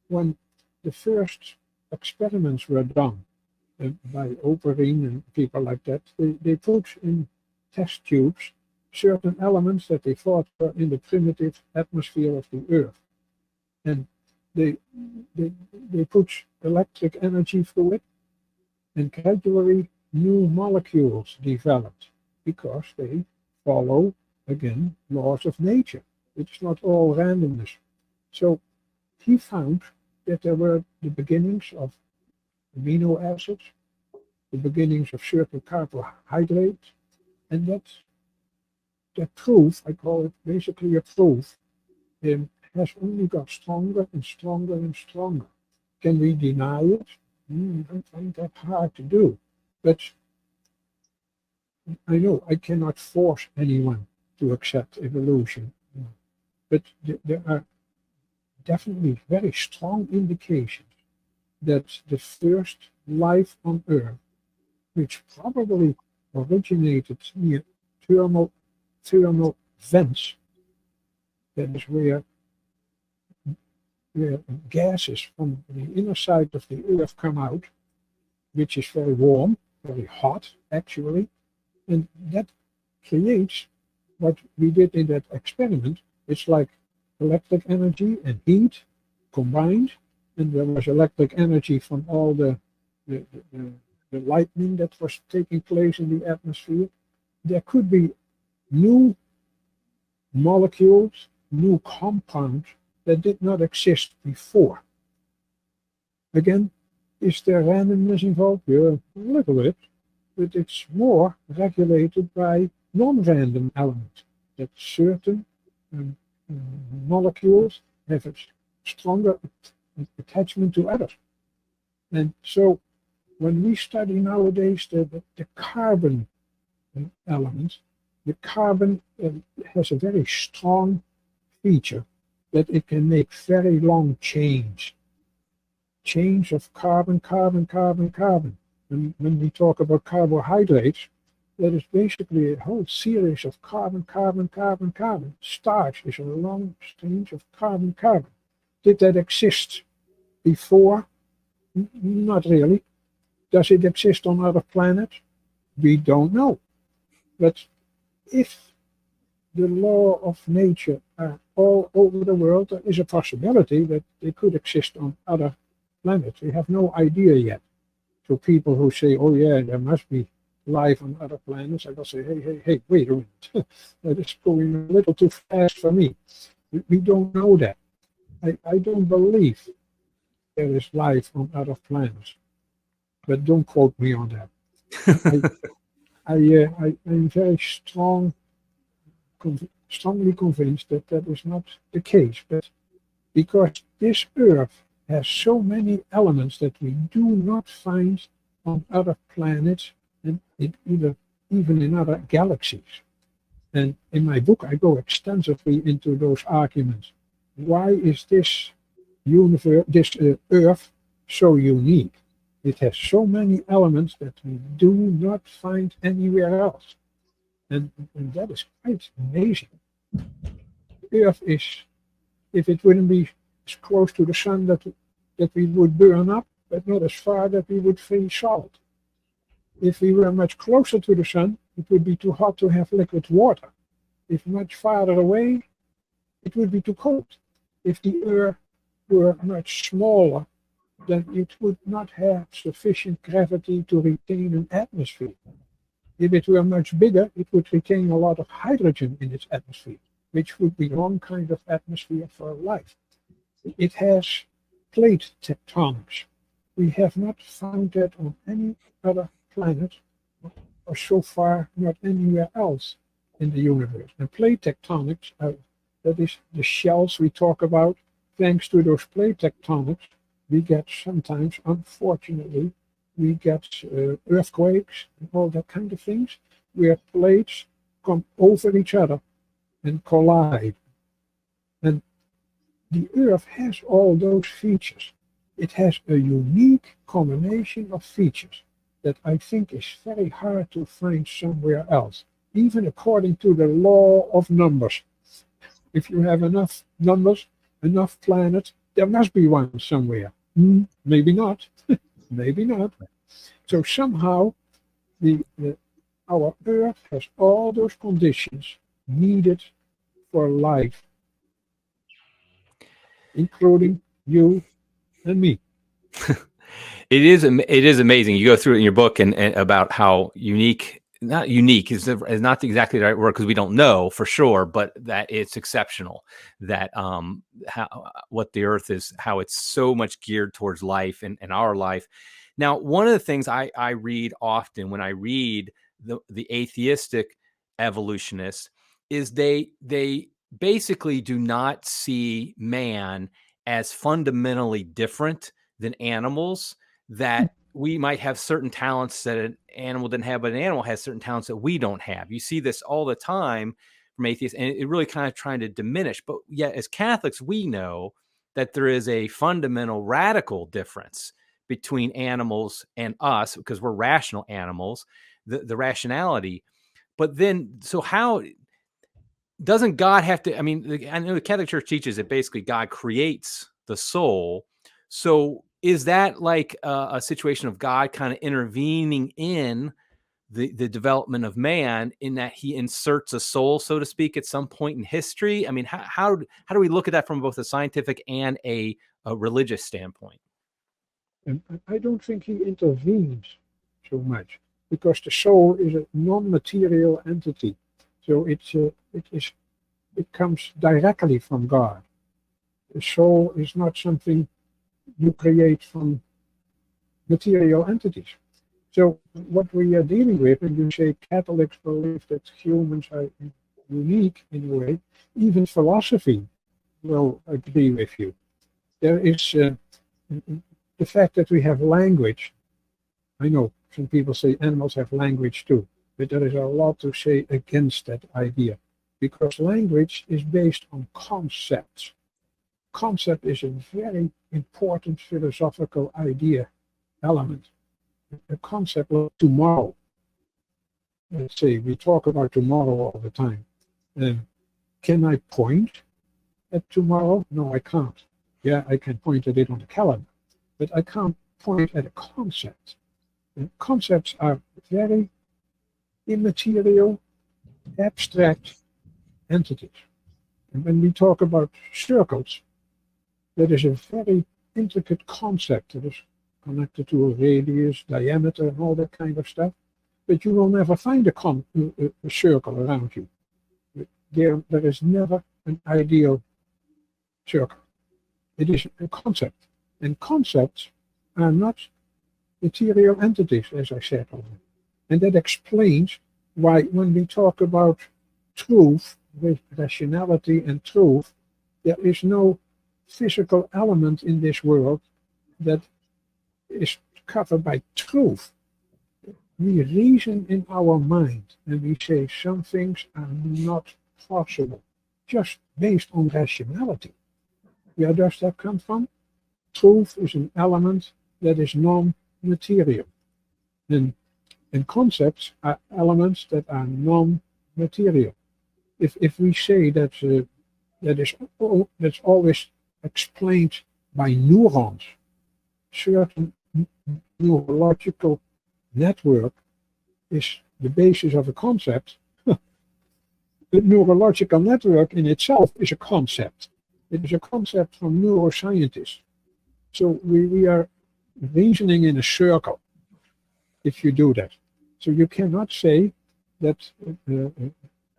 When the first experiments were done by Operine and people like that, they put in test tubes certain elements that they thought were in the primitive atmosphere of the Earth. And they put electric energy through it, and gradually new molecules developed because they follow, again, laws of nature. It's not all randomness. So he found that there were the beginnings of amino acids, the beginnings of certain carbohydrates, and that proof, I call it basically a proof, has only got stronger and stronger and stronger. Can we deny it? I find that hard to do. But I know I cannot force anyone to accept evolution, but there are definitely very strong indications that the first life on Earth, which probably originated near thermal, thermal vents, that is where gases from the inner side of the Earth come out, which is very warm, very hot actually, and that creates what we did in that experiment. It's like electric energy and heat combined, and there was electric energy from all the, the, the lightning that was taking place in the atmosphere. There could be new molecules, new compounds that did not exist before. Again, is there randomness involved? Yeah, a little bit, but it's more regulated by non-random elements, that certain molecules have a stronger attachment to others. And so when we study nowadays the carbon element, the carbon has a very strong feature that it can make very long chains of carbon, carbon, carbon, carbon. And when we talk about carbohydrates, that is basically a whole series of carbon, carbon, carbon, carbon. Starch is a long exchange of carbon, carbon. Did that exist before? Not really. Does it exist on other planets? We don't know. But if the law of nature are all over the world, there is a possibility that they could exist on other planets. We have no idea yet. So people who say, oh yeah, there must be life on other planets, I will say, hey, wait a minute. That is going a little too fast for me. We don't know that. I don't believe there is life on other planets. But don't quote me on that. I'm very strongly convinced that that is not the case. But because this Earth has so many elements that we do not find on other planets and even in other galaxies. And in my book, I go extensively into those arguments. Why is this universe, this Earth, so unique? It has so many elements that we do not find anywhere else. And that is quite amazing. Earth is, if it wouldn't be as close to the sun that we would burn up, but not as far that we would freeze solid. If we were much closer to the sun, it would be too hot to have liquid water. If much farther away, it would be too cold. If the Earth were much smaller, then it would not have sufficient gravity to retain an atmosphere. If it were much bigger, it would retain a lot of hydrogen in its atmosphere, which would be the wrong kind of atmosphere for life. It has plate tectonics. We have not found that on any other planet, or so far not anywhere else in the universe. And plate tectonics, that is the shells we talk about. Thanks to those plate tectonics, we get sometimes, unfortunately, we get earthquakes and all that kind of things, where plates come over each other and collide. And the Earth has all those features. It has a unique combination of features that I think is very hard to find somewhere else, even according to the law of numbers. If you have enough numbers, enough planets, there must be one somewhere. Maybe not. Maybe not. So somehow our Earth has all those conditions needed for life, including you and me. It is amazing. You go through it in your book and about how unique, not unique is not exactly the right word because we don't know for sure, but that it's exceptional. That what the Earth is, how it's so much geared towards life and our life. Now, one of the things I read often when I read the atheistic evolutionists is they basically do not see man as fundamentally different than animals, that we might have certain talents that an animal didn't have, but an animal has certain talents that we don't have. You see this all the time from atheists, and it really kind of trying to diminish. But yet, as Catholics, we know that there is a fundamental radical difference between animals and us, because we're rational animals, the rationality. But then, so how doesn't God have to? I mean, I know the Catholic Church teaches that basically God creates the soul. So is that like a situation of God kind of intervening in the development of man, in that he inserts a soul, so to speak, at some point in history? I mean, how do we look at that from both a scientific and a religious standpoint? And I don't think he intervenes so much, because the soul is a non-material entity. So it comes directly from God. The soul is not something you create from material entities. So what we are dealing with, and you say Catholics believe that humans are unique in a way, even philosophy will agree with you. There is the fact that we have language. I know some people say animals have language too, but there is a lot to say against that idea, because language is based on concepts. Concept is a very important philosophical idea element. A concept of tomorrow. Let's say we talk about tomorrow all the time. Can I point at tomorrow? No, I can't. Yeah, I can point at it on the calendar, but I can't point at a concept. And concepts are very immaterial, abstract entities. And when we talk about circles, that is a very intricate concept that is connected to a radius, diameter, and all that kind of stuff. But you will never find a circle around you. There is never an ideal circle. It is a concept. And concepts are not material entities, as I said already. And that explains why when we talk about truth, with rationality and truth, there is no physical element in this world that is covered by truth. We reason in our mind and we say some things are not possible, just based on rationality. Where does that come from? Truth is an element that is non-material. And concepts are elements that are non-material. If we say that that's always explained by neurons, certain neurological network is the basis of a concept. The neurological network in itself is a concept. It is a concept from neuroscientists. So we are reasoning in a circle if you do that. So you cannot say that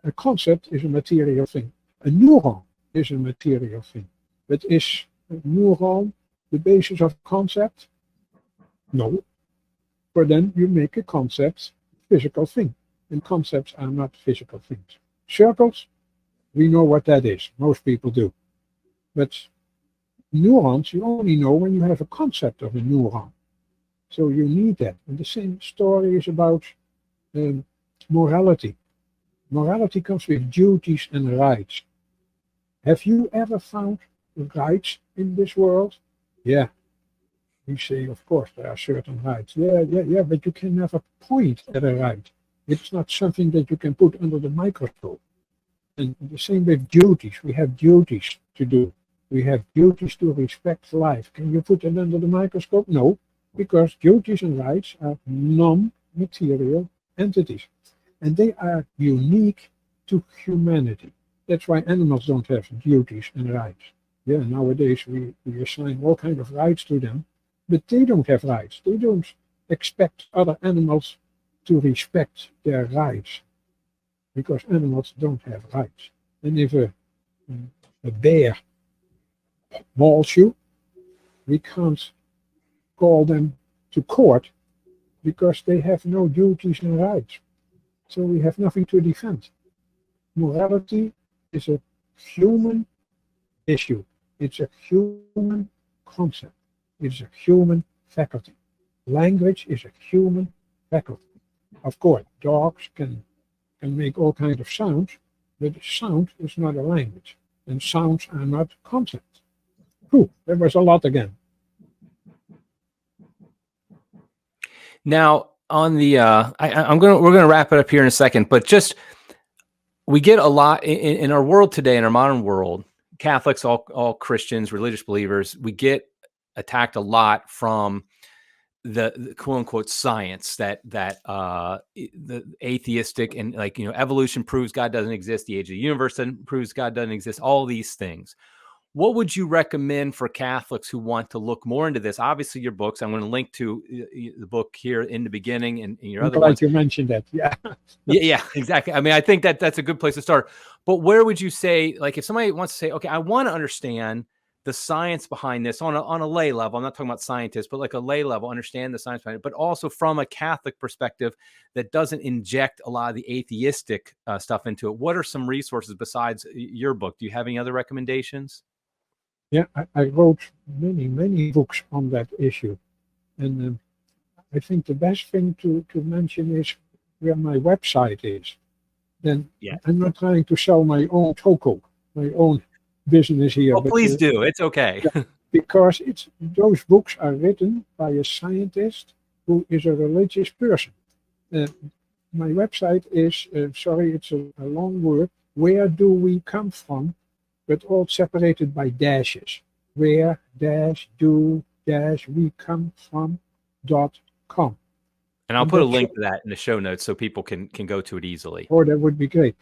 a concept is a material thing. A neuron is a material thing. But is a neuron the basis of a concept? No. But then you make a concept physical thing. And concepts are not physical things. Circles, we know what that is. Most people do. But neurons, you only know when you have a concept of a neuron. So you need that. And the same story is about morality. Morality comes with duties and rights. Have you ever found rights in this world? Yeah. We say, of course, there are certain rights. Yeah, but you can never point at a right. It's not something that you can put under the microscope. And the same with duties. We have duties to do. We have duties to respect life. Can you put it under the microscope? No, because duties and rights are non-material entities. And they are unique to humanity. That's why animals don't have duties and rights. Yeah, nowadays we assign all kinds of rights to them, but they don't have rights. They don't expect other animals to respect their rights, because animals don't have rights. And if a bear mauls you, we can't call them to court because they have no duties and rights. So we have nothing to defend. Morality is a human issue. It's a human concept. It's a human faculty. language is a human faculty. Of course, dogs can make all kinds of sounds, but sound is not a language, and sounds are not content. Whew, there was a lot again. Now, on the we're gonna wrap it up here in a second, but just we get a lot in our world today, in our modern world, Catholics, all Christians, religious believers, we get attacked a lot from the quote unquote science that the atheistic and like, evolution proves God doesn't exist. The age of the universe proves God doesn't exist. All these things. What would you recommend for Catholics who want to look more into this? Obviously, your books. I'm going to link to the book here in the beginning and your other ones. You mentioned that. Yeah. Yeah, exactly. I mean, I think that's a good place to start. But where would you say, like, if somebody wants to say, okay, I want to understand the science behind this on a lay level, I'm not talking about scientists, but like a lay level, understand the science behind it, but also from a Catholic perspective that doesn't inject a lot of the atheistic stuff into it. What are some resources besides your book? Do you have any other recommendations? Yeah, I wrote many books on that issue. And I think the best thing to mention is where my website is. Then I'm not trying to sell my own toko, my own business here. Oh, but please do. It's okay. Because those books are written by a scientist who is a religious person. My website is, sorry, it's a long word, where do we come from, but all separated by dashes. Where dash do dash we come from.com. And I'll put a link to that in the show notes so people can go to it easily. Oh, that would be great.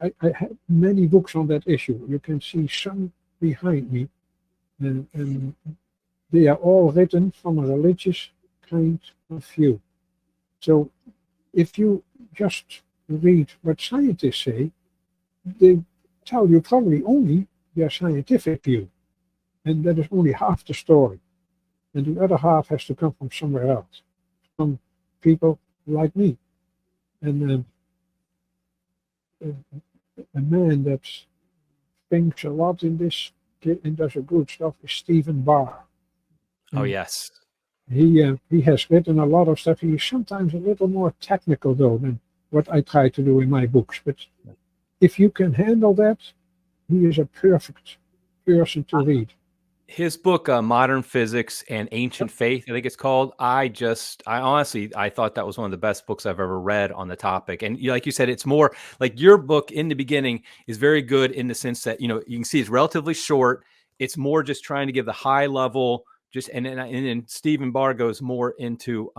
I have many books on that issue. You can see some behind me, and they are all written from a religious kind of view. So if you just read what scientists say, they tell you probably only their scientific view. And that is only half the story. And the other half has to come from somewhere else, from people like me. And a man that thinks a lot in this and does a good stuff is Stephen Barr. Oh, yes. He has written a lot of stuff. He's sometimes a little more technical, though, than what I try to do in my books. But if you can handle that, he is a perfect person to read. His book, Modern Physics and Ancient Faith, I think it's called. I honestly thought that was one of the best books I've ever read on the topic. And like you said, it's more like your book in the beginning is very good in the sense that, you can see it's relatively short. It's more just trying to give the high level, and then Stephen Barr goes more into,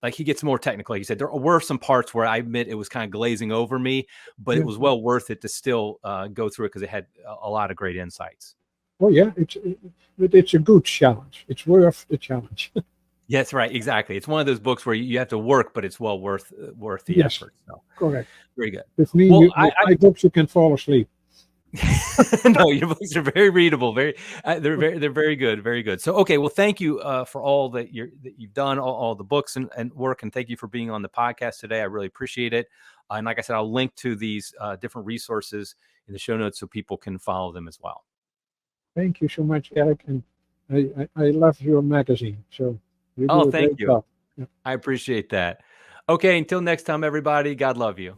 like he gets more technical. Like you said, there were some parts where I admit it was kind of glazing over me, but it was well worth it to still go through it because it had a lot of great insights. Oh yeah, it's a good challenge. It's worth the challenge. Yes, right, exactly. It's one of those books where you have to work, but it's well worth the effort. So. Correct. Very good. With me, with my books, you can fall asleep. No, your books are very readable. They're very good, very good. So, okay, well, thank you for all that you've done, all the books and work, and thank you for being on the podcast today. I really appreciate it. And like I said, I'll link to these different resources in the show notes so people can follow them as well. Thank you so much, Eric, and I love your magazine. So you do thank you. Job. Yeah. I appreciate that. Okay, until next time, everybody. God love you.